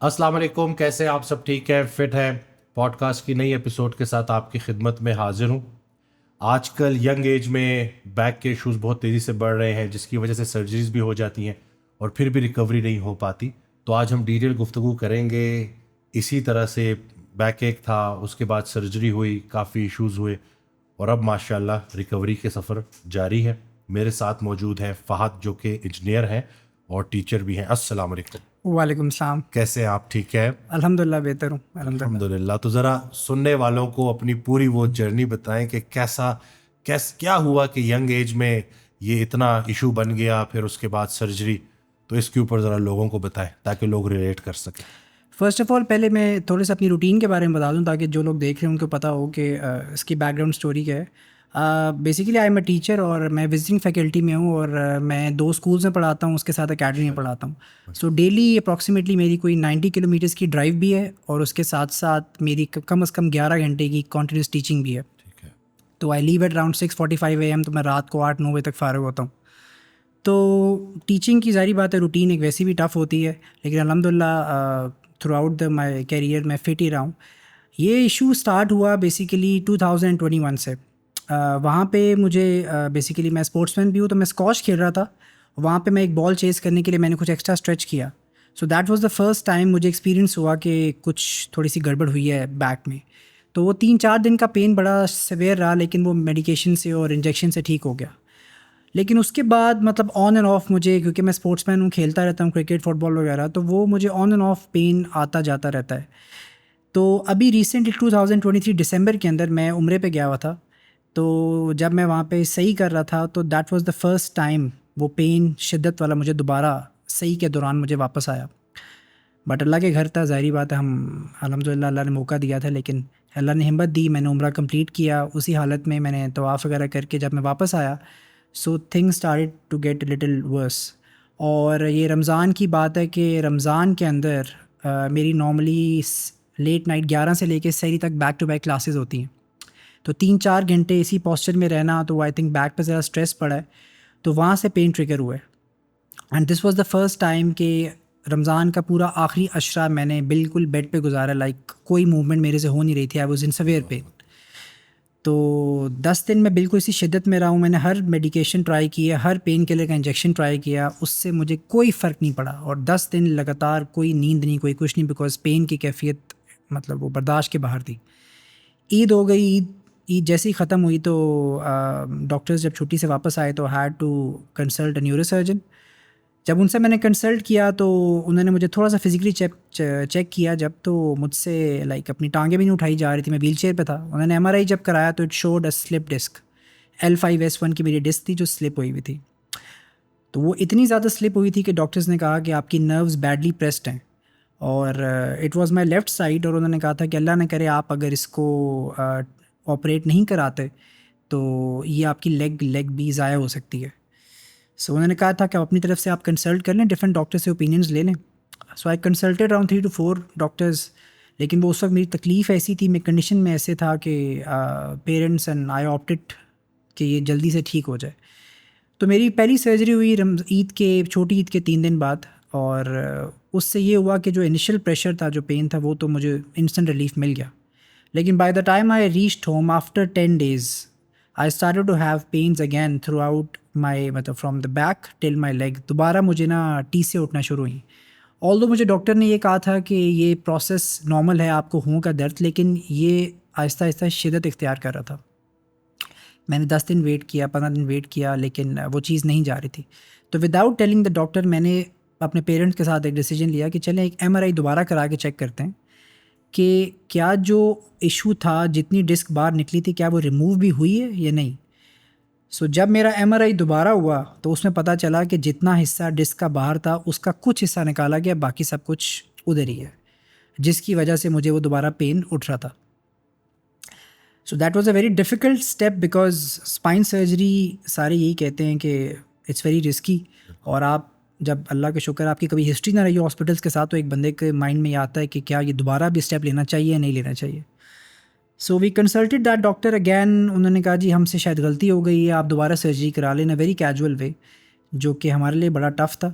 अस्सलाम वालेकुम, कैसे आप सब? ठीक है, फिट है? पॉडकास्ट की नई एपिसोड के साथ आपकी खिदमत में हाजिर हूँ। आजकल यंग एज में बैक के इश्यूज बहुत तेज़ी से बढ़ रहे हैं, जिसकी वजह से सर्जरीज भी हो जाती हैं और फिर भी रिकवरी नहीं हो पाती। तो आज हम डिटेल गुफ्तगू करेंगे इसी तरह से। बैक एक था, उसके बाद सर्जरी हुई, काफ़ी इश्यूज हुए और अब माशाल्लाह रिकवरी के सफ़र जारी है। मेरे साथ मौजूद हैं फ़हद, जो कि इंजीनियर हैं और टीचर भी हैं। अस्सलाम वालेकुम। वालेकुम सलाम। कैसे हैं आप? ठीक है? अल्हम्दुलिल्लाह बेहतर हूँ, अल्हम्दुलिल्लाह। अल्हम्दुलिल्लाह। तो ज़रा सुनने वालों को अपनी पूरी वो जर्नी बताएं कि क्या हुआ कि यंग एज में ये इतना इशू बन गया, फिर उसके बाद सर्जरी। तो इसके ऊपर ज़रा लोगों को बताएं ताकि लोग रिलेट कर सकें। फ़र्स्ट ऑफ़ ऑल पहले मैं थोड़ा सा अपनी रूटीन के बारे में बता दूँ ताकि जो लोग देख रहे हैं उनको पता हो कि इसकी बैकग्राउंड स्टोरी क्या है। Basically I am a teacher और मैं विजिटिंग फैकल्टी में हूँ और मैं 2 स्कूल्स में पढ़ाता हूँ, उसके साथ अकेडमी में पढ़ाता हूँ। सो डेली अप्रॉक्सीमेटली मेरी कोई 90 किलोमीटर्स की ड्राइव भी है और उसके साथ साथ मेरी कम से कम 11 घंटे की कॉन्टीन्यूस टीचिंग भी है। ठीक है। तो I leave at around 6:45 AM, तो मैं रात को 8-9 बजे तक फ़ारिग होता हूँ। तो टीचिंग की ज़ाहिर बात है रूटीन एक वैसी भी टफ़ होती है, लेकिन अल्हम्दुलिल्लाह through out the my career मैं फ़िट ही रहा हूँ। ये इशू स्टार्ट हुआ बेसिकली 2021 से। वहाँ पे मुझे बेसिकली मैं स्पोर्ट्समैन भी हूँ, तो मैं स्क्वॉश खेल रहा था। वहाँ पे मैं एक बॉल चेज़ करने के लिए मैंने कुछ एक्स्ट्रा स्ट्रेच किया। So that was the first time मुझे एक्सपीरियंस हुआ कि कुछ थोड़ी सी गड़बड़ हुई है बैक में। तो वो 3-4 दिन का पेन बड़ा सिवियर रहा, लेकिन वो मेडिकेशन से और इंजेक्शन से ठीक हो गया। लेकिन उसके बाद मतलब ऑन एंड ऑफ मुझे, क्योंकि मैं स्पोर्ट्समैन हूँ, खेलता रहता हूँ क्रिकेट फुटबॉल वगैरह, तो वो मुझे ऑन एंड ऑफ पेन आता जाता रहता है। तो अभी रिसेंटली 2023 दिसंबर के अंदर मैं उम्रे पे गया हुआ था। तो जब मैं वहाँ पे सही कर रहा था तो that was the first time वो पेन शिद्दत वाला मुझे दोबारा सही के दौरान मुझे वापस आया। बट अल्लाह के घर था, ज़ाहिर बात है, हम अल्हम्दुलिल्लाह अल्लाह ने मौका दिया था, लेकिन अल्लाह ने हिम्मत दी, मैंने उम्रा कंप्लीट किया। उसी हालत में मैंने तवाफ़ वगैरह करके जब मैं वापस आया, so things started to get little worse. और ये रमज़ान की बात है कि रमज़ान के अंदर मेरी नॉर्मली लेट नाइट 11 से लेके सहरी तक बैक टू बैक क्लासेस होती हैं। तो 3-4 घंटे इसी पोस्चर में रहना, तो आई थिंक बैक पे ज़रा स्ट्रेस पड़ा है, तो वहाँ से पेन ट्रिगर हुआ है। And this was the first time कि रमज़ान का पूरा आखिरी अशरा मैंने बिल्कुल बेड पे गुजारा, लाइक कोई मूवमेंट मेरे से हो नहीं रही थी, I was in severe pain. तो 10 दिन मैं बिल्कुल इसी शिद्दत में रहा हूँ। मैंने हर मेडिकेशन ट्राई किया, हर पेन किलर का इंजेक्शन ट्राई किया, उससे मुझे कोई फ़र्क नहीं पड़ा। और 10 दिन लगातार कोई नींद नहीं, कोई कुछ नहीं, बिकॉज़ पेन की कैफ़ियत मतलब वो बर्दाश्त के बाहर थी। ईद हो गई, ईद ईद जैसे ही ख़त्म हुई तो डॉक्टर्स जब छुट्टी से वापस आए तो had to consult a neurosurgeon. जब उनसे मैंने कंसल्ट किया तो उन्होंने मुझे थोड़ा सा फिजिकली चेक किया। जब तो मुझसे लाइक अपनी टांगें भी नहीं उठाई जा रही थी, मैं व्हीलचेयर पे था। उन्होंने एमआरआई जब कराया तो it showed a slip disc. L5S1 की मेरी डिस्क थी जो स्लिप हुई हुई थी। तो वो इतनी ज़्यादा स्लिप हुई थी कि डॉक्टर्स ने कहा कि आपकी नर्व्स बैडली प्रेस्ड हैं। और it was my left side, और उन्होंने कहा था कि अल्लाह ना करे आप अगर इसको ऑपरेट नहीं कराते तो ये आपकी लेग भी ज़ाया हो सकती है। सो उन्होंने कहा था कि आप अपनी तरफ से आप कंसल्ट कर लें, डिफरेंट डॉक्टर से ओपिनियंस ले लें। So I consulted around 3 to 4 doctors. लेकिन वो उस वक्त मेरी तकलीफ़ ऐसी थी, मेरी कंडीशन में ऐसे था कि पेरेंट्स एंड आई ऑप्टेड कि ये जल्दी से ठीक हो जाए। तो मेरी पहली सर्जरी हुई ईद के, छोटी ईद के 3 दिन बाद। और उससे ये हुआ कि जो इनिशियल प्रेशर था, जो पेन था, वो तो मुझे इंस्टेंट रिलीफ मिल गया। लेकिन by the time I reached home after 10 days I started to have pains again throughout my, मतलब from the back till my leg. दोबारा मुझे ना टी से उठना शुरू हुई। ऑल्दो मुझे डॉक्टर ने ये कहा था कि ये प्रोसेस नॉर्मल है, आपको हों का दर्द, लेकिन ये आहिस्ता आहिस्ता शिद्दत इख्तियार कर रहा था। मैंने 10 दिन वेट किया, 15 दिन वेट किया, लेकिन वो चीज़ नहीं जा रही थी। तो विदाउट टेलिंग द डॉक्टर मैंने अपने पेरेंट्स के साथ एक डिसीजन लिया कि चलें एक एमआरआई दोबारा करा के चेक करते हैं कि क्या जो इशू था, जितनी डिस्क बाहर निकली थी, क्या वो रिमूव भी हुई है या नहीं। सो जब मेरा एमआरआई दोबारा हुआ तो उसमें पता चला कि जितना हिस्सा डिस्क का बाहर था उसका कुछ हिस्सा निकाला गया, बाकी सब कुछ उधर ही है, जिसकी वजह से मुझे वो दोबारा पेन उठ रहा था। So that was a very difficult step because spine surgery सारे यही कहते हैं कि इट्स वेरी रिस्की। और आप जब, अल्लाह का शुक्र आपकी कभी हिस्ट्री ना रही हो हॉस्पिटल्स के साथ, तो एक बंदे के माइंड में ये आता है कि क्या ये दोबारा भी स्टेप लेना चाहिए या नहीं लेना चाहिए। So we consulted that doctor again. उन्होंने कहा जी हमसे शायद गलती हो गई है, आप दोबारा सर्जरी करा लेना, वेरी कैजुअल वे। जो कि हमारे लिए बड़ा टफ़ था,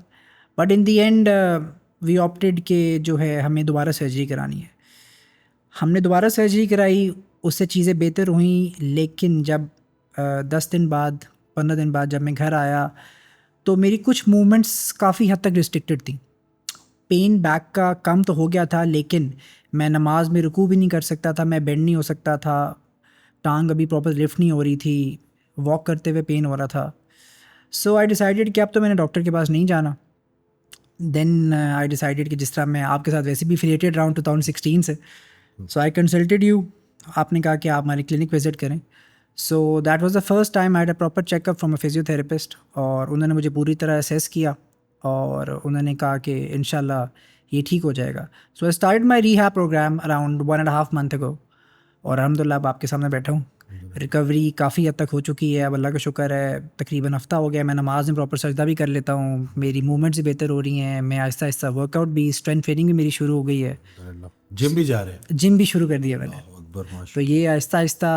but in the and we opted के जो है हमें दोबारा सर्जरी करानी है। हमने दोबारा सर्जरी कराई, उससे चीज़ें बेहतर हुई, लेकिन जब 10 दिन बाद 15 दिन बाद जब मैं घर आया तो मेरी कुछ मूवमेंट्स काफ़ी हद तक रिस्ट्रिक्टेड थी। पेन बैक का कम तो हो गया था, लेकिन मैं नमाज में रुकू भी नहीं कर सकता था, मैं बेंड नहीं हो सकता था, टांग अभी प्रॉपर लिफ्ट नहीं हो रही थी, वॉक करते हुए पेन हो रहा था। सो आई डिसाइडेड कि अब तो मैंने डॉक्टर के पास नहीं जाना। देन आई डिसाइडेड कि जिस तरह मैं आपके साथ वैसे भी एफिलिएटेड रहा हूँ 2016 से, सो आई कंसल्टेड यू। आपने कहा कि आप हमारी क्लिनिक विजिट करें। So that was the first time I had a proper checkup from a physiotherapist, और उन्होंने मुझे पूरी तरह असेस किया और उन्होंने कहा कि इंशाल्लाह ये ठीक हो जाएगा। So I started my rehab programme around 1.5 month ago, और अल्हम्दुलिल्लाह अब आपके सामने बैठा हूँ। रिकवरी काफ़ी हद तक हो चुकी है, अब अल्लाह का शुक्र है। तकरीबन हफ़्ता हो गया, मैं नमाज में प्रॉपर सजदा भी कर लेता हूँ, मेरी मूवमेंट्स भी बेहतर हो रही हैं, मैं आहिस्ता आहिस्ता वर्कआउट भी, स्ट्रेंथ ट्रेनिंग भी मेरी शुरू हो गई है, जिम भी जा रहे हैं? जिम भी शुरू कर दिया मैंने। अकबर, तो माशाल्लाह। ये आहिस्ता आहिस्ता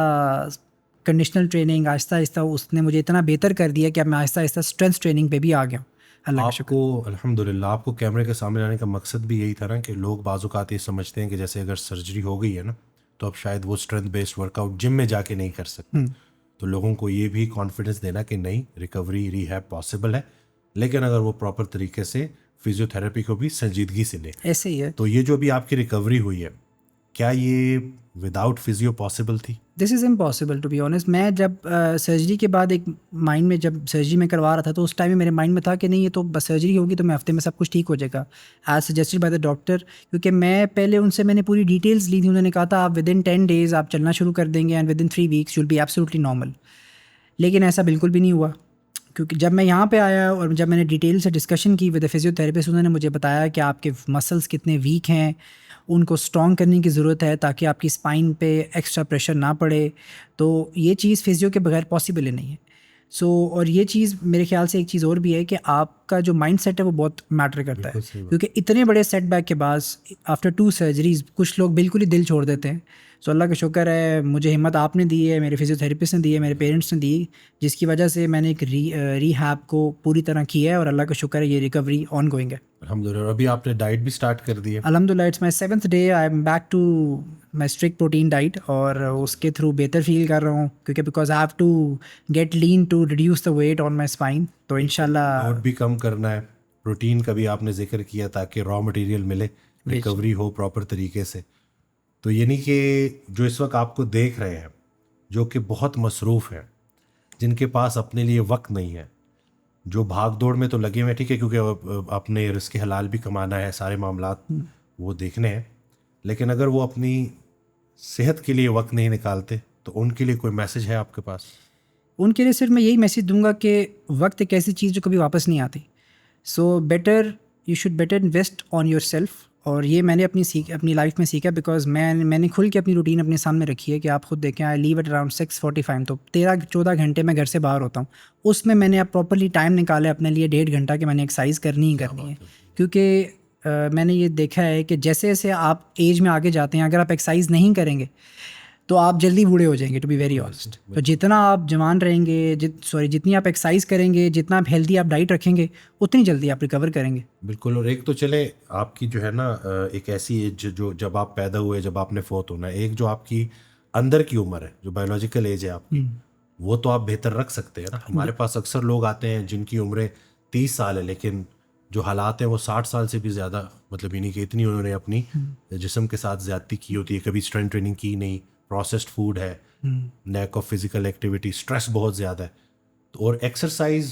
कंडीशनल ट्रेनिंग, आहिस्ता आहिस्ता उसने मुझे इतना बेहतर कर दिया कि अब मैं आहिस्ता आहिस्ता स्ट्रेंथ ट्रेनिंग पे भी आ गया हूँ, अल्लाह का शुक्र। आपको अल्हम्दुलिल्लाह आपको कैमरे के सामने आने का मकसद भी यही था ना, कि लोग बाज़-औक़ात ये समझते हैं कि जैसे अगर सर्जरी हो गई है ना, तो अब शायद वो स्ट्रेंथ बेस्ड वर्कआउट जिम में जाके नहीं कर सकते। तो लोगों को ये भी कॉन्फिडेंस देना कि नहीं, रिकवरी रिहैब पॉसिबल है, लेकिन अगर वो प्रॉपर तरीके से फिजियोथेरेपी को भी संजीदगी से ले। ऐसे ही है। तो ये जो भी आपकी रिकवरी हुई है, क्या ये विदाउट फिजियो पॉसिबल थी? This is impossible to be honest. मैं जब सर्जरी के बाद एक माइंड में, जब सर्जरी में करवा रहा था, तो उस टाइम में मेरे माइंड में था कि नहीं, ये तो बस सर्जरी होगी तो मैं हफ्ते में सब कुछ ठीक हो जाएगा, as suggested by the doctor. क्योंकि मैं पहले उनसे मैंने पूरी डिटेल्स ली थी, उन्होंने कहा था आप विद इन 10 डेज़ आप चलना शुरू कर देंगे and with in 3 weeks you'll be absolutely normal. लेकिन ऐसा बिल्कुल भी नहीं हुआ, क्योंकि जब मैं यहाँ पे आया और जब मैंने डिटेल से डिस्कशन की विद द फिजियोथेरेपिस्ट, उन्होंने मुझे बताया कि आपके मसल्स कितने वीक हैं, उनको स्ट्रॉन्ग करने की ज़रूरत है ताकि आपकी स्पाइन पे एक्स्ट्रा प्रेशर ना पड़े। तो ये चीज़ फिजियो के बगैर पॉसिबल ही नहीं है। सो और ये चीज़ मेरे ख्याल से एक चीज़ और भी है कि आपका जो माइंड सेट है वो बहुत मैटर करता है, क्योंकि इतने बड़े सेटबैक के बाद आफ्टर 2 सर्जरीज कुछ लोग बिल्कुल ही दिल छोड़ देते हैं। सो अल्लाह का शुक्र है, मुझे हिम्मत आपने दी है, मेरे फिजियोथेरेपिस्ट ने दी है, मेरे पेरेंट्स ने दी, जिसकी वजह से मैंने एक रीहैब को पूरी तरह किया है, और अल्लाह का शुक्र है ये रिकवरी ऑन गोइंग है अल्हम्दुलिल्लाह। अभी आपने डाइट भी स्टार्ट कर दी है? अल्हम्दुलिल्लाह। It's my 7th day, I am back to my strict protein diet, और उसके थ्रू बेहतर फील कर रहा हूँ, क्योंकि because I have to get lean to reduce the weight on my spine. तो इंशाल्लाह लोड भी कम करना है, प्रोटीन का भी आपने जिक्र किया ताकि रॉ मटेरियल मिले, रिकवरी हो प्रॉपर तरीके से। तो यानी कि जो इस वक्त आपको देख रहे हैं, जो कि बहुत मसरूफ़ हैं, जिनके पास अपने लिए वक्त नहीं है, जो भाग दौड़ में तो लगे हुए हैं, ठीक है, क्योंकि अपने रिस्क हलाल भी कमाना है, सारे मामलात वो देखने हैं, लेकिन अगर वो अपनी सेहत के लिए वक्त नहीं निकालते, तो उनके लिए कोई मैसेज है आपके पास? उनके लिए सिर्फ मैं यही मैसेज दूंगा कि वक्त एक ऐसी चीज़ जो कभी वापस नहीं आती। So better you should better invest on your self. और ये मैंने अपनी लाइफ में सीखा, बिकॉज मैंने खुल के अपनी रूटीन अपने सामने रखी है कि आप खुद देखें, आई लीव एट अराउंड 6:45, तो 13-14 घंटे मैं घर से बाहर होता हूँ। उसमें मैंने अब प्रॉपरली टाइम निकाला अपने लिए 1.5 घंटा कि मैंने एक्सरसाइज करनी ही करनी है, क्योंकि मैंने ये देखा है कि जैसे जैसे आप एज में आगे जाते हैं, अगर आप एक्सरसाइज नहीं करेंगे तो आप जल्दी बूढ़े हो जाएंगे, टू बी वेरी ऑनेस्ट। तो जितना आप जवान रहेंगे, जितनी आप एक्सरसाइज करेंगे, जितना आप हेल्दी आप डाइट रखेंगे, उतनी जल्दी आप रिकवर करेंगे। बिल्कुल। और एक तो चले आपकी जो है ना, एक ऐसी एज जो जब आप पैदा हुए, जब आपने फोत होना है, एक जो आपकी अंदर की उम्र है, जो बायोलॉजिकल एज है आपकी, वो तो आप बेहतर रख सकते हैं ना। हमारे पास अक्सर लोग आते हैं जिनकी उम्रें 30 साल है, लेकिन जो हालात हैं वो 60 साल से भी ज़्यादा, मतलब यानी कि इतनी उन्होंने अपनी जिस्म के साथ ज़्यादती की होती है, कभी स्ट्रेंथ ट्रेनिंग की नहीं, प्रोसेस्ड फूड है, lack of physical activity, stress बहुत ज़्यादा है। तो और एक्सरसाइज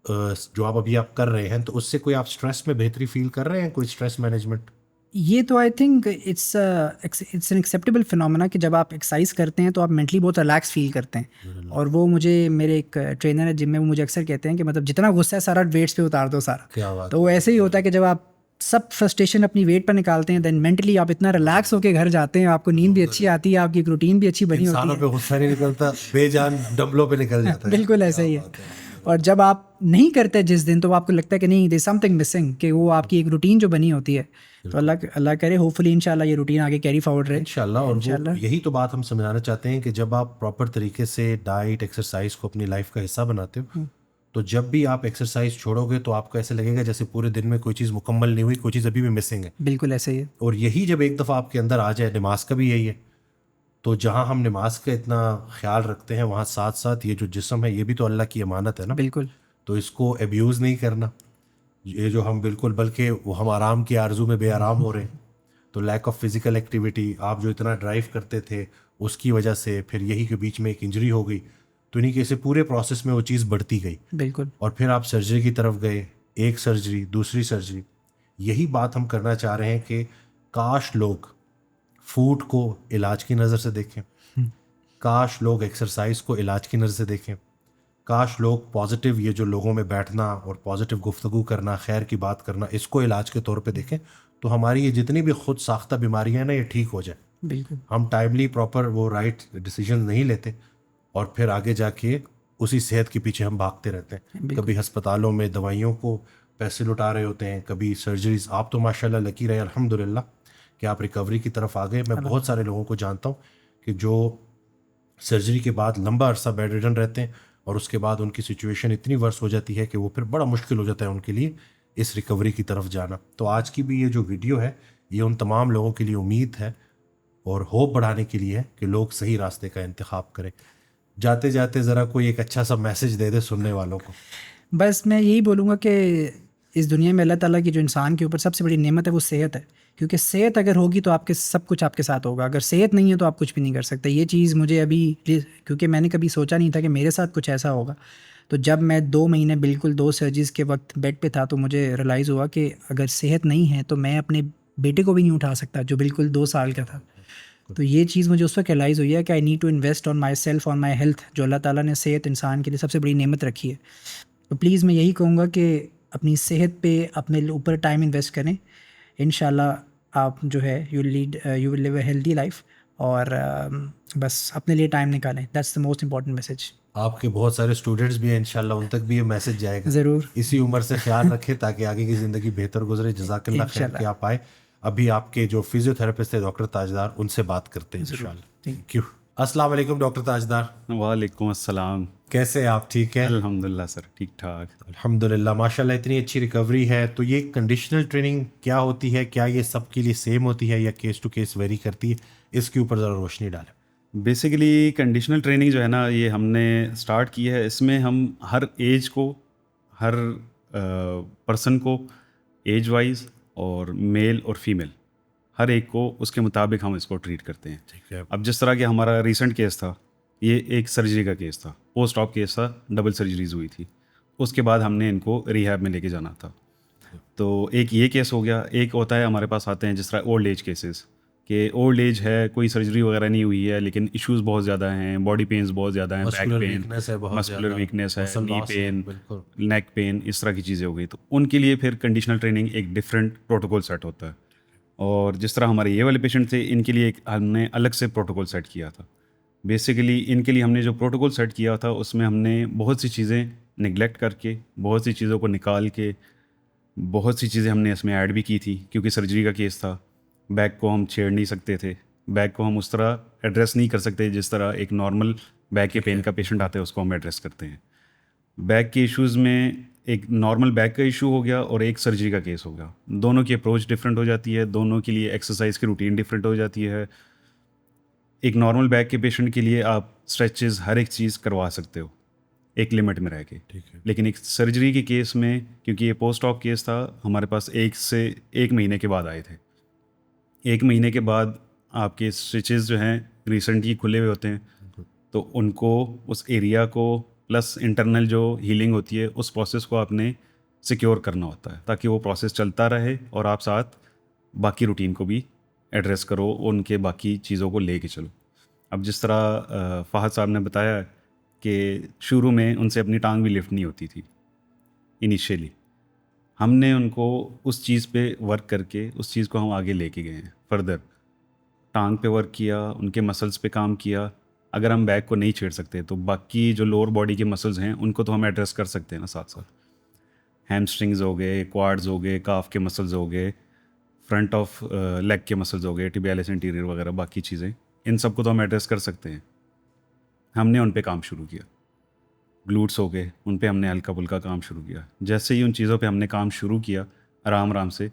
जो आप अभी आप कर रहे हैं, तो उससे कोई आप स्ट्रेस में बेहतरी फील कर रहे हैं, कोई स्ट्रेस मैनेजमेंट? ये तो I think it's an acceptable phenomena कि जब आप एक्सरसाइज करते हैं तो आप मेंटली बहुत रिलैक्स फील करते हैं। और वो मुझे, मेरे एक ट्रेनर है जिम में, वो मुझे अक्सर कहते हैं कि मतलब जितना गुस्सा है सारा वेट्स पे उतार दो सारा। क्या बात। तो वो ऐसे ही होता है कि जब आप सब फ्रस्ट्रेशन अपनी वेट पर निकालते हैं, देन मेंटली आप इतना रिलैक्स होकर घर जाते हैं, आपको नींद भी अच्छी आती है, आपकी एक रूटीन भी अच्छी बनी होती इंसानों पे गुस्सा नहीं निकलता, बेजान डंबलों पे निकल जाता है। बिल्कुल ऐसा ही है। और जब आप नहीं करते जिस दिन, तो आपको लगता है कि नहीं, देयर समथिंग मिसिंग, कि वो आपकी एक रूटीन जो बनी होती है। तो अल्लाह करे होपफुली इंशाल्लाह ये रूटीन आगे कैरी फॉरवर्ड रहे इंशाल्लाह। और वो यही तो बात हम समझाना चाहते हैं कि जब आप प्रॉपर तरीके से डाइट, एक्सरसाइज को अपनी लाइफ का हिस्सा बनाते हो, तो जब भी आप एक्सरसाइज छोड़ोगे तो आपको ऐसे लगेगा जैसे पूरे दिन में कोई चीज़ मुकम्मल नहीं हुई, कोई चीज़ अभी भी मिसिंग है। बिल्कुल ऐसे ही है। और यही जब एक दफ़ा आपके अंदर आ जाए, नमाज का भी यही है। तो जहाँ हम नमाज का इतना ख्याल रखते हैं, वहाँ साथ साथ ये जो जिस्म है ये भी तो अल्लाह की अमानत है ना। बिल्कुल तो इसको अब्यूज़ नहीं करना, ये जो हम बिल्कुल, बल्कि वो हम आराम की आरजू में बेआराम हो रहे हैं। तो लैक ऑफ फिज़िकल एक्टिविटी, आप जो इतना ड्राइव करते थे उसकी वजह से फिर यही के बीच में एक इंजरी हो गई, तो इन्हीं के से पूरे प्रोसेस में वो चीज़ बढ़ती गई बिल्कुल और फिर आप सर्जरी की तरफ गए, एक सर्जरी, दूसरी सर्जरी। यही बात हम करना चाह रहे हैं कि काश लोग फूड को इलाज की नज़र से देखें, काश लोग एक्सरसाइज को इलाज की नज़र से देखें, काश लोग पॉजिटिव ये जो लोगों में बैठना और पॉजिटिव गुफ्तगू करना, खैर की बात करना, इसको इलाज के तौर पे देखें, तो हमारी ये जितनी भी खुद साख्ता बीमारियां हैं ना, ये ठीक हो जाए। बिल्कुल हम टाइमली प्रॉपर वो राइट डिसीजन नहीं लेते और फिर आगे जाके उसी सेहत के पीछे हम भागते रहते हैं। बिल्कुल। कभी अस्पतालों में दवाइयों को पैसे लुटा रहे होते हैं, कभी सर्जरीज। आप तो माशाल्लाह लकी रहे अल्हम्दुलिल्लाह कि आप रिकवरी की तरफ आ गए। मैं बहुत सारे लोगों को जानता हूँ कि जो सर्जरी के बाद लंबा अरसा बेड रिडन रहते हैं और उसके बाद उनकी सिचुएशन इतनी वर्स हो जाती है कि वो फिर बड़ा मुश्किल हो जाता है उनके लिए इस रिकवरी की तरफ जाना। तो आज की भी ये जो वीडियो है ये उन तमाम लोगों के लिए उम्मीद है और होप बढ़ाने के लिए है कि लोग सही रास्ते का इंतखाब करें। जाते जाते ज़रा कोई एक अच्छा सा मैसेज दे दे सुनने वालों को। बस मैं यही बोलूँगा कि इस दुनिया में अल्लाह ताला की जो इंसान के ऊपर सबसे बड़ी नेमत है वो सेहत है। क्योंकि सेहत अगर होगी तो आपके सब कुछ आपके साथ होगा, अगर सेहत नहीं है तो आप कुछ भी नहीं कर सकते। ये चीज़ मुझे अभी, क्योंकि मैंने कभी सोचा नहीं था कि मेरे साथ कुछ ऐसा होगा। तो जब मैं 2 महीने बिल्कुल 2 सर्जरीज़ के वक्त बेड पे था तो मुझे रियलाइज़ हुआ कि अगर सेहत नहीं है तो मैं अपने बेटे को भी नहीं उठा सकता जो बिल्कुल 2 साल का था। तो ये चीज़ मुझे उस वक्त रियलाइज़ हुई है कि I need to invest on myself, on my health. जो अल्लाह ताला ने सेहत इंसान के लिए सबसे बड़ी नेमत रखी है। तो प्लीज़ मैं यही कहूँगा कि अपनी सेहत पे अपने ऊपर टाइम इन्वेस्ट करें। इंशाल्लाह आप जो है you will live a healthy life. और बस अपने लिए टाइम निकालें, that's the most important message. आपके बहुत सारे स्टूडेंट्स भी हैं, इंशाल्लाह उन तक भी ये मैसेज जाएगा। ज़रूर इसी उम्र से ख्याल रखें ताकि आगे की ज़िंदगी बेहतर गुजरे। जज़ाकल्लाह खैर कि आप आए। अभी आपके जो फिजियोथेरेपिस्ट थे डॉक्टर ताजदार, उनसे बात करते हैं इंशाल्लाह। Thank you. अस्सलाम वालेकुम डॉक्टर ताजदार। वालेकुम अस्सलाम। कैसे हैं आप? ठीक है अल्हम्दुलिल्लाह सर, ठीक ठाक। अल्हम्दुलिल्लाह माशाल्लाह, इतनी अच्छी रिकवरी है। तो ये कंडीशनल ट्रेनिंग क्या होती है? क्या ये सबके लिए सेम होती है या केस टू केस वेरी करती है? इसके ऊपर ज़रा रोशनी डालें। बेसिकली कंडीशनल ट्रेनिंग जो है ना, ये हमने स्टार्ट की है। इसमें हम हर एज को, हर पर्सन को एज वाइज और मेल और फीमेल हर एक को उसके मुताबिक हम इसको ट्रीट करते हैं। ठीक है। अब जिस तरह कि हमारा रिसेंट केस था, ये एक सर्जरी का केस था, पोस्ट ऑप केस था, डबल सर्जरीज हुई थी। उसके बाद हमने इनको रिहैब में लेके जाना था। तो एक ये केस हो गया। एक होता है हमारे पास आते हैं जिस तरह ओल्ड एज केसेस, कि ओल्ड एज है, कोई सर्जरी वगैरह नहीं हुई है लेकिन इश्यूज बहुत ज़्यादा हैं, बॉडी पेन्स बहुत ज़्यादा हैं, बैक पेन, मस्कुलर वीकनेस है, नी पेन, नेक पेन, इस तरह की चीज़ें हो गई। तो उनके लिए फिर कंडीशनल ट्रेनिंग एक डिफरेंट प्रोटोकॉल सेट होता है। और जिस तरह हमारे ये वाले पेशेंट थे, इनके लिए एक हमने अलग से प्रोटोकॉल सेट किया था। बेसिकली इनके लिए हमने जो प्रोटोकॉल सेट किया था उसमें हमने बहुत सी चीज़ें निगलेक्ट करके, बहुत सी चीज़ों को निकाल के, बहुत सी चीज़ें हमने इसमें ऐड भी की थी। क्योंकि सर्जरी का केस था, बैक को हम छेड़ नहीं सकते थे, बैक को हम उस तरह एड्रेस नहीं कर सकते जिस तरह एक नॉर्मल बैक के पेन का पेशेंट आता है उसको हम एड्रेस करते हैं। बैक के इश्यूज़ में एक नॉर्मल बैक का इशू हो गया और एक सर्जरी का केस हो गया। दोनों की अप्रोच डिफरेंट हो जाती है, दोनों के लिए एक्सरसाइज की रूटीन डिफरेंट हो जाती है। एक नॉर्मल बैक के पेशेंट के लिए आप स्ट्रेचेस हर एक चीज़ करवा सकते हो एक लिमिट में रह के, ठीक है। लेकिन एक सर्जरी के केस में, क्योंकि ये पोस्ट ऑप केस था, हमारे पास 1 से 1 महीने के बाद आए थे। 1 महीने के बाद आपके स्टिचेस जो हैं रिसेंटली खुले हुए होते हैं, तो उनको उस एरिया को प्लस इंटरनल जो हीलिंग होती है उस प्रोसेस को आपने सिक्योर करना होता है ताकि वो प्रोसेस चलता रहे और आप साथ बाकी रूटीन को भी एड्रेस करो, उनके बाकी चीज़ों को लेके चलो। अब जिस तरह फ़हद साहब ने बताया कि शुरू में उनसे अपनी टांग भी लिफ्ट नहीं होती थी इनिशियली, हमने उनको उस चीज़ पे वर्क करके उस चीज़ को हम आगे लेके गए हैं। फर्दर टांग पे वर्क किया, उनके मसल्स पे काम किया। अगर हम बैक को नहीं छेड़ सकते तो बाकी जो लोअर बॉडी के मसल्स हैं उनको तो हम एड्रेस कर सकते हैं ना साथ साथ। हैमस्ट्रिंग्स हो गए, क्वाड्स हो गए, काफ के मसल्स हो गए, फ्रंट ऑफ लेग के मसल्स हो गए, टिबियालिस इंटीरियर वगैरह बाकी चीज़ें, इन सब को तो हम एड्रेस कर सकते हैं। हमने उन पे काम शुरू किया। ग्लूट्स हो गए, उन पे हमने हल्का फुल्का काम शुरू किया। जैसे ही उन चीज़ों पे हमने काम शुरू किया आराम आराम से,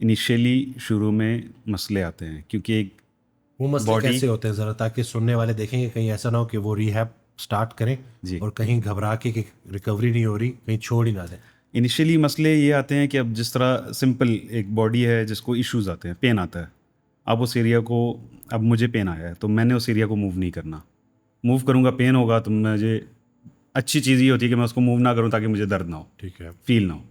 इनिशियली शुरू में मसले आते हैं क्योंकि एक वो मसले Body- कैसे होते हैं ज़रा, ताकि सुनने वाले देखेंगे कहीं ऐसा ना हो कि वो रिहैब स्टार्ट करें जी। और कहीं घबरा के कि रिकवरी नहीं हो रही, कहीं छोड़ ही ना दें। इनिशियली मसले ये आते हैं कि अब जिस तरह सिंपल एक बॉडी है जिसको इश्यूज आते हैं, पेन आता है, अब उस एरिया को, अब मुझे पेन आया है तो मैंने उस एरिया को मूव नहीं करना। मूव करूँगा पेन होगा, तो मुझे अच्छी चीज़ ये होती है कि मैं उसको मूव ना करूँ ताकि मुझे दर्द ना हो, ठीक है। फील ना हो।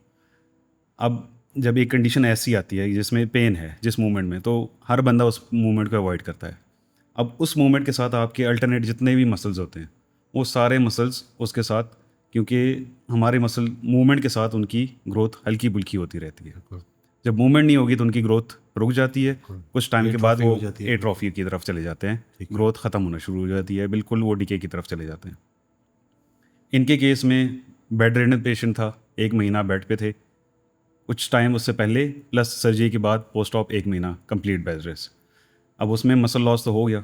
अब जब एक कंडीशन ऐसी आती है जिसमें पेन है जिस मूवमेंट में, तो हर बंदा उस मूवमेंट को अवॉइड करता है। अब उस मूवमेंट के साथ आपके अल्टरनेट जितने भी मसल्स होते हैं वो सारे मसल्स उसके साथ, क्योंकि हमारे मसल मूवमेंट के साथ उनकी ग्रोथ हल्की बुल्की होती रहती है। जब मूवमेंट नहीं होगी तो उनकी ग्रोथ रुक जाती है, कुछ टाइम के बाद वो एट्रोफी की तरफ चले जाते हैं, ग्रोथ ख़त्म होना शुरू हो जाती है, बिल्कुल वो डीके की तरफ चले जाते हैं। इनके केस में बेड रिडन पेशेंट था, 1 महीना बेड पे थे, कुछ टाइम उससे पहले प्लस सर्जरी के बाद पोस्ट ऑप 1 महीना कंप्लीट बेड रेस्ट। अब उसमें मसल लॉस तो हो गया।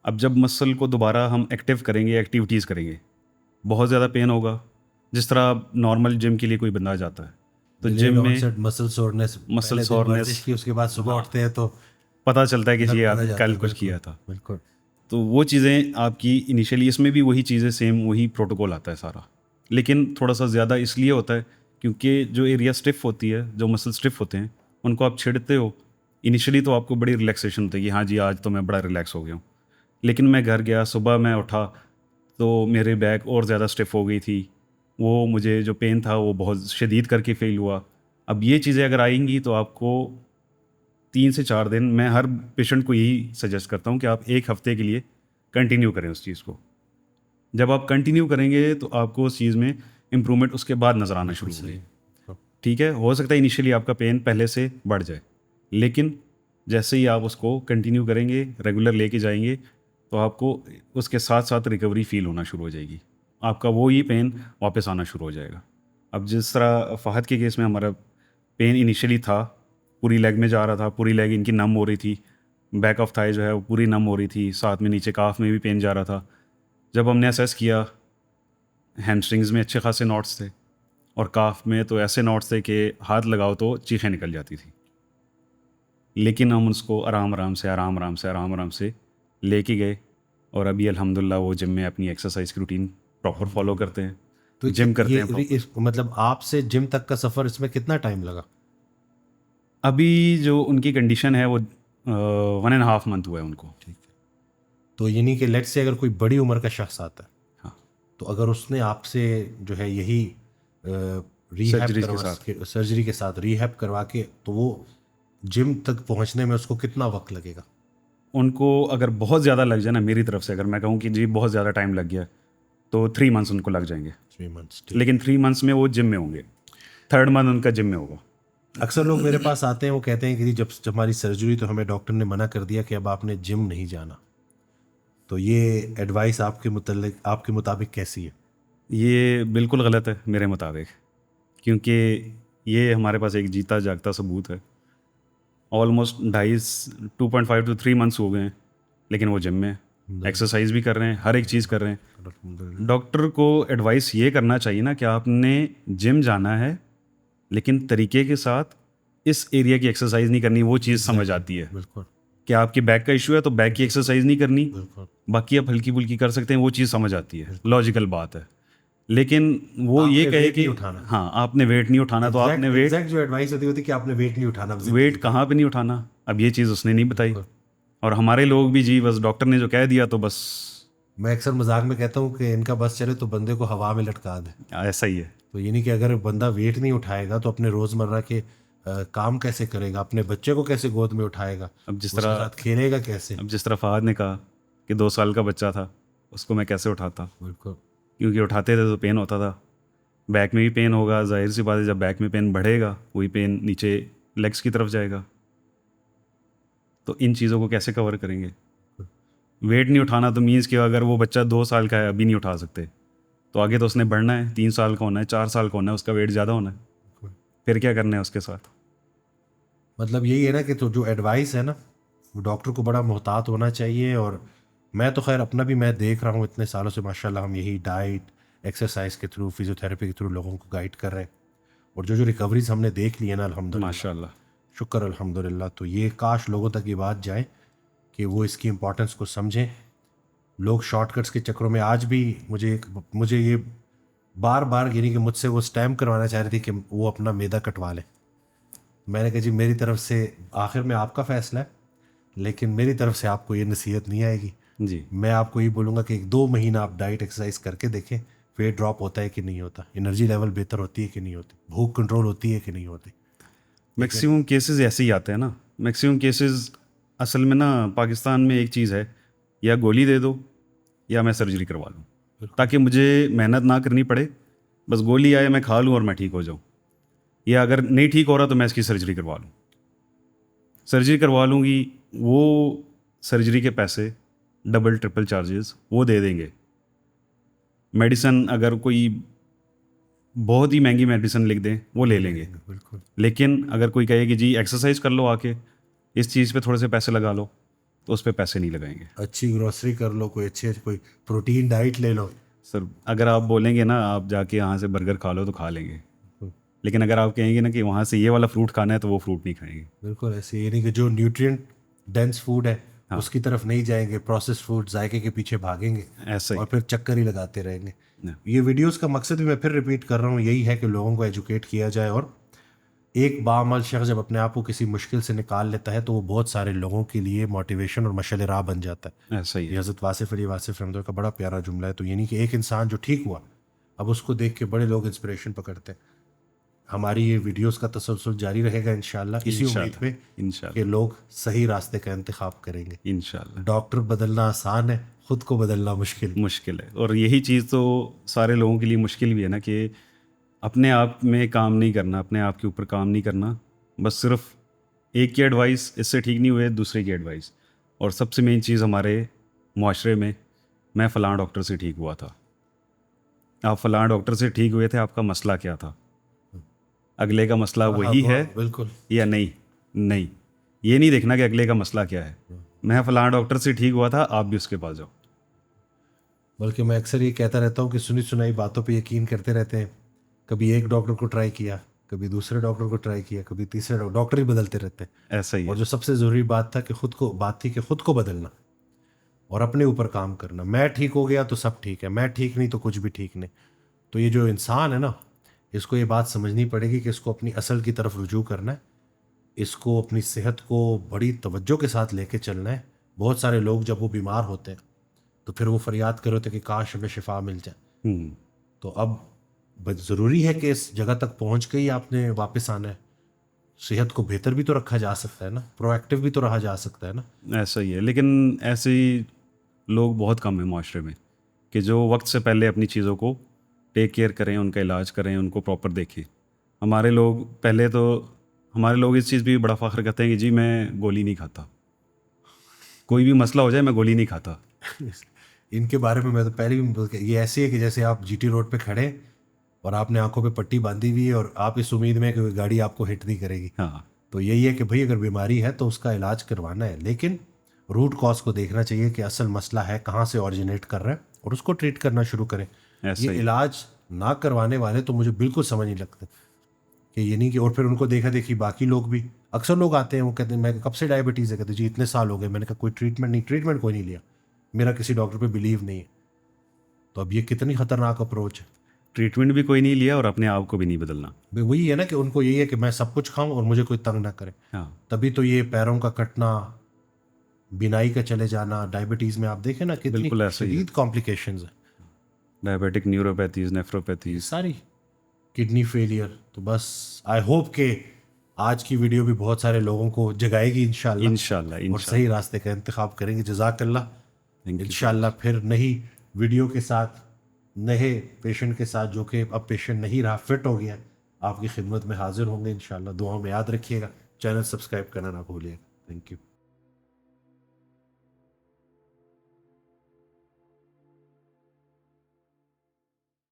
अब जब मसल को दोबारा हम एक्टिव करेंगे, एक्टिविटीज़ करेंगे, बहुत ज़्यादा पेन होगा। जिस तरह नॉर्मल जिम के लिए कोई बंदा जाता है तो जिम में मसल सोरनेस, की उसके बाद सुबह उठते हैं तो पता चलता है कि ये पता जाता कल है, कुछ बिल्कुल, किया था। बिल्कुल। तो वो चीज़ें आपकी इनिशियली, इसमें भी वही चीज़ें सेम, वही प्रोटोकॉल आता है सारा, लेकिन थोड़ा सा ज़्यादा इसलिए होता है क्योंकि जो एरिया स्टिफ होती है, जो मसल स्टिफ होते हैं, उनको आप छिड़ते हो। इनिशियली तो आपको बड़ी रिलैक्सेशन होती है कि हाँ जी आज तो मैं बड़ा रिलैक्स हो गया हूँ, लेकिन मैं घर गया, सुबह मैं उठा तो मेरे बैक और ज़्यादा स्टिफ हो गई थी, वो मुझे जो पेन था वो बहुत शदीद करके फील हुआ। अब ये चीज़ें अगर आएंगी तो आपको 3 से 4 दिन, मैं हर पेशेंट को यही सजेस्ट करता हूँ कि आप 1 हफ्ते के लिए कंटिन्यू करें उस चीज़ को। जब आप कंटिन्यू करेंगे तो आपको उस चीज़ में इम्प्रूवमेंट उसके बाद नज़र आना शुरू होगी। ठीक है, हो सकता है इनिशियली आपका पेन पहले से बढ़ जाए, लेकिन जैसे ही आप उसको कंटिन्यू करेंगे, रेगुलर लेके जाएंगे, तो आपको उसके साथ साथ रिकवरी फील होना शुरू हो जाएगी, आपका वो ही पेन वापस आना शुरू हो जाएगा। अब जिस तरह फ़हद के केस में हमारा पेन इनिशियली था, पूरी लेग में जा रहा था, पूरी लेग इनकी नम हो रही थी, बैक ऑफ थाई जो है वो पूरी नम हो रही थी, साथ में नीचे काफ में भी पेन जा रहा था। जब हमने असेस किया, हैमस्ट्रिंग्स में अच्छे खासे नॉट्स थे और काफ में तो ऐसे नॉट्स थे कि हाथ लगाओ तो चीखें निकल जाती थी, लेकिन हम उसको आराम आराम से लेके गए और अभी अल्हम्दुलिल्लाह वो जिम में अपनी एक्सरसाइज की रूटीन प्रॉपर फॉलो करते हैं, तो जिम करते ये हैं। मतलब आपसे जिम तक का सफ़र, इसमें कितना टाइम लगा? अभी जो उनकी कंडीशन है वो 1.5 मंथ हुआ है उनको। ठीक है, तो यानी कि लेट्स से अगर कोई बड़ी उम्र का शख्स आता है, हाँ, तो अगर उसने आपसे जो है यही सर्जरी के साथ रिहैब करवा के, तो वो जिम तक पहुंचने में उसको कितना वक्त लगेगा? उनको अगर बहुत ज़्यादा लग जाए ना, मेरी तरफ से अगर मैं कहूँ कि जी बहुत ज़्यादा टाइम लग गया, तो 3 मंथ्स उनको लग जाएंगे। 3 मंथ्स। लेकिन 3 मंथ्स में वो जिम में होंगे, 3rd मंथ उनका जिम में होगा। अक्सर लोग मेरे पास आते हैं, वो कहते हैं कि जब हमारी सर्जरी तो हमें डॉक्टर ने मना कर दिया कि अब आपने जिम नहीं जाना, तो ये एडवाइस आपके मुताबिक कैसी है? ये बिल्कुल गलत है मेरे मुताबिक, क्योंकि ये हमारे पास एक जीता जागता सबूत है। ऑलमोस्ट 2.5 to 3 मंथ्स हो गए हैं, लेकिन वो जिम में एक्सरसाइज भी कर रहे हैं, हर एक चीज़ कर रहे हैं। डॉक्टर को एडवाइस ये करना चाहिए ना कि आपने जिम जाना है, लेकिन तरीके के साथ इस एरिया की एक्सरसाइज नहीं करनी, वो चीज़ समझ आती है। बिल्कुल, कि आपके बैक का इशू है तो बैक की एक्सरसाइज नहीं करनी, बिल्कुल। बाकी आप हल्की फुल्की कर सकते हैं, वो चीज़ समझ आती है, लॉजिकल बात है। लेकिन वो आपने ये कहे वेट कि नहीं उठाना। हाँ आपने वेट नहीं उठाना, तो आपने वेट एग्जैक्ट जो एडवाइस होती है कि आपने वेट नहीं उठाना। वेट कहाँ पे नहीं उठाना, अब ये चीज़ उसने नहीं बताई। और हमारे लोग भी जी बस डॉक्टर ने जो कह दिया तो बस। मैं अक्सर मजाक में कहता हूँ कि इनका बस चले तो बंदे को हवा में लटका दे। ऐसा ही है। तो ये नहीं कि अगर बंदा वेट नहीं उठाएगा तो अपने रोज़मर्रा के काम कैसे करेगा, अपने बच्चे को कैसे गोद में उठाएगा, अब जिस उसके तरह साथ खेलेगा कैसे। अब जिस तरह फहद ने कहा कि 2 साल का बच्चा था, उसको मैं कैसे उठाता, बिल्कुल, क्योंकि उठाते थे तो पेन होता था, बैक में भी पेन होगा, जाहिर सी बात है जब बैक में पेन बढ़ेगा वही पेन नीचे लेग्स की तरफ जाएगा, तो इन चीज़ों को कैसे कवर करेंगे। वेट नहीं उठाना तो मीन्स कि अगर वो बच्चा 2 साल का है अभी नहीं उठा सकते, तो आगे तो उसने बढ़ना है, 3 साल का होना है, 4 साल का होना है, उसका वेट ज़्यादा होना है, फिर क्या करना है उसके साथ। मतलब यही है ना कि तो जो एडवाइस है ना, वो डॉक्टर को बड़ा मोहतात होना चाहिए। और मैं तो खैर अपना भी मैं देख रहा हूँ इतने सालों से, माशाल्लाह हम यही डाइट एक्सरसाइज के थ्रू, फिजियोथेरेपी के थ्रू लोगों को गाइड कर रहे हैं। और जो रिकवरीज हमने देख ली है ना, अल्हम्दुलिल्लाह, माशाल्लाह। शुक्र अल्हम्दुलिल्लाह, तो ये काश लोगों तक ये बात जाए कि वो इसकी इम्पोर्टेंस को समझें। लोग शॉर्टकट्स के चक्करों में आज भी मुझे ये बार बार यानी कि मुझसे वो स्टैम्प करवाना चाह रही थी कि वो अपना मैदा कटवा लें। मैंने कहा जी मेरी तरफ से आखिर में आपका फ़ैसला है, लेकिन मेरी तरफ से आपको ये नसीहत नहीं आएगी। जी। मैं आपको ये बोलूँगा कि 1-2 महीना आप डाइट एक्सरसाइज करके देखें, वेट ड्रॉप होता है कि नहीं होता, एनर्जी लेवल बेहतर होती है कि नहीं होती, भूख कंट्रोल होती है कि नहीं होती। मैक्सिमम केसेस ऐसे ही आते हैं ना, मैक्सिमम केसेस असल में ना पाकिस्तान में एक चीज़ है, या गोली दे दो या मैं सर्जरी करवा लूँ, ताकि मुझे मेहनत ना करनी पड़े, बस गोली आए मैं खा लूँ और मैं ठीक हो जाऊँ, या अगर नहीं ठीक हो रहा तो मैं इसकी सर्जरी करवा लूँ। सर्जरी करवा लूँगी, वो सर्जरी के पैसे डबल ट्रिपल चार्जेस वो दे देंगे। मेडिसन अगर कोई बहुत ही महंगी मेडिसिन लिख दें वो ले लेंगे, बिल्कुल। लेकिन अगर कोई कहे कि जी एक्सरसाइज कर लो आके, इस चीज़ पे थोड़े से पैसे लगा लो, तो उस पर पैसे नहीं लगाएंगे। अच्छी ग्रोसरी कर लो, कोई प्रोटीन डाइट ले लो। सर अगर आप बोलेंगे ना आप जाके यहाँ से बर्गर खा लो तो खा लेंगे, लेकिन अगर आप कहेंगे ना कि वहाँ से ये वाला फ्रूट खाना है तो वो फ्रूट नहीं खाएंगे। बिल्कुल ऐसे, ये नहीं कि जो न्यूट्रिएंट डेंस फूड है उसकी तरफ नहीं जाएंगे, प्रोसेस फूड जायके के पीछे भागेंगे ऐसा ही। और फिर चक्कर ही लगाते रहेंगे। Yeah. ये वीडियोस का मकसद भी मैं फिर रिपीट कर रहा हूँ, यही है कि लोगों को एजुकेट किया जाए, और एक बाअमल शख्स जब अपने आप को किसी मुश्किल से निकाल लेता है तो वो बहुत सारे लोगों के लिए मोटिवेशन और मशअल राह बन जाता है। ऐसा ही ये है। हज़रत वासिफ़ अली वासिफ़ रहमतुल्लाह का बड़ा प्यारा जुमला है। तो यानी कि एक इंसान जो ठीक हुआ, अब उसको देख के बड़े लोग इंस्पिरेशन पकड़ते हैं। हमारी ये वीडियोस का तसलसल जारी रहेगा इंशाल्लाह, इसी उम्मीद पे इंशाल्लाह कि लोग सही रास्ते का इंतखाब करेंगे। इंशाल्लाह। डॉक्टर बदलना आसान है, खुद को बदलना मुश्किल। मुश्किल है, और यही चीज़ तो सारे लोगों के लिए मुश्किल भी है ना, कि अपने आप में काम नहीं करना, अपने आप के ऊपर काम नहीं करना, बस सिर्फ एक की एडवाइस इससे ठीक नहीं हुए दूसरे की एडवाइस। और सबसे मेन चीज़ हमारे माशरे में, मैं फ़लाँ डॉक्टर से ठीक हुआ था, आप फ़लाँ डॉक्टर से ठीक हुए थे, आपका मसला क्या था? अगले का मसला वही है बिल्कुल। या नहीं? नहीं, ये नहीं देखना कि अगले का मसला क्या है। मैं फ़लाँ डॉक्टर से ठीक हुआ था, आप भी उसके पास जाओ। बल्कि मैं अक्सर ये कहता रहता हूँ कि सुनी सुनाई बातों पे यकीन करते रहते हैं। कभी एक डॉक्टर को ट्राई किया, कभी दूसरे डॉक्टर को ट्राई किया, कभी तीसरे डॉक्टर ही बदलते रहते हैं। ऐसा ही और है। जो सबसे ज़रूरी बात थी कि खुद को बदलना और अपने ऊपर काम करना। मैं ठीक हो गया तो सब ठीक है, मैं ठीक नहीं तो कुछ भी ठीक नहीं। तो ये जो इंसान है ना, इसको ये बात समझनी पड़ेगी कि इसको अपनी असल की तरफ रुजू करना है, इसको अपनी सेहत को बड़ी तवज्जो के साथ लेके चलना है। बहुत सारे लोग जब वो बीमार होते हैं तो फिर वो फरियाद कर होते कि काश हमें शिफा मिल जाए। तो अब ज़रूरी है कि इस जगह तक पहुंच के ही आपने वापस आना है। सेहत को बेहतर भी तो रखा जा सकता है ना, प्रोएक्टिव भी तो रहा जा सकता है ना। ऐसा ही है, लेकिन ऐसे ही लोग बहुत कम हैं माशरे में कि जो वक्त से पहले अपनी चीज़ों को टेक केयर करें, उनका इलाज करें, उनको प्रॉपर देखें। हमारे लोग इस चीज़ भी बड़ा फ़ख्र करते हैं कि जी मैं गोली नहीं खाता, कोई भी मसला हो जाए मैं गोली नहीं खाता। इनके बारे में मैं तो पहले भी ये ऐसे है कि जैसे आप जीटी रोड पे खड़े और आपने आंखों पे पट्टी बांधी हुई है और आप इस उम्मीद में कि कोई गाड़ी आपको हिट नहीं करेगी। हाँ, तो यही है कि भाई अगर बीमारी है तो उसका इलाज करवाना है, लेकिन रूट कॉज को देखना चाहिए कि असल मसला है कहाँ से ऑरिजिनेट कर रहा है और उसको ट्रीट करना शुरू करें। ऐसा ये ही। इलाज ना करवाने वाले तो मुझे बिल्कुल समझ नहीं लगता कि ये नहीं कि, और फिर उनको देखा देखी बाकी लोग भी, अक्सर लोग आते हैं वो कहते हैं मैं कब से डायबिटीज़ है, कहते जी इतने साल हो गए। मैंने कहा कोई ट्रीटमेंट कोई नहीं लिया, मेरा किसी डॉक्टर पे बिलीव नहीं है। तो अब ये कितनी खतरनाक अप्रोच है। ट्रीटमेंट भी कोई नहीं लिया और अपने आप को भी नहीं बदलना। भाई वही है ना कि उनको यही है कि मैं सब कुछ खाऊं और मुझे कोई तंग ना करे। हाँ, तभी तो ये पैरों का कटना, बिनाई का चले जाना, डायबिटीज़ में आप देखें ना कितनी बिल्कुल ऐसा ही है। शदीद कॉम्प्लिकेशंस है, डायबिटिक न्यूरोपैथीज, नेफ्रोपैथीज, सारी किडनी फेलियर। तो बस आई होप के आज की वीडियो भी बहुत सारे लोगों को जगाएगी इंशाल्लाह इंशाल्लाह और सही रास्ते का इंतखाब करेंगे। जज़ाकल्लाह। you. इंशाल्लाह फिर नई वीडियो के साथ, नए पेशेंट के साथ जो कि अब पेशेंट नहीं रहा, फिट हो गया, आपकी खिदमत में हाजिर होंगे इंशाल्लाह। दुआओं में याद रखिएगा, चैनल सब्सक्राइब करना ना भूलिएगा। Thank you.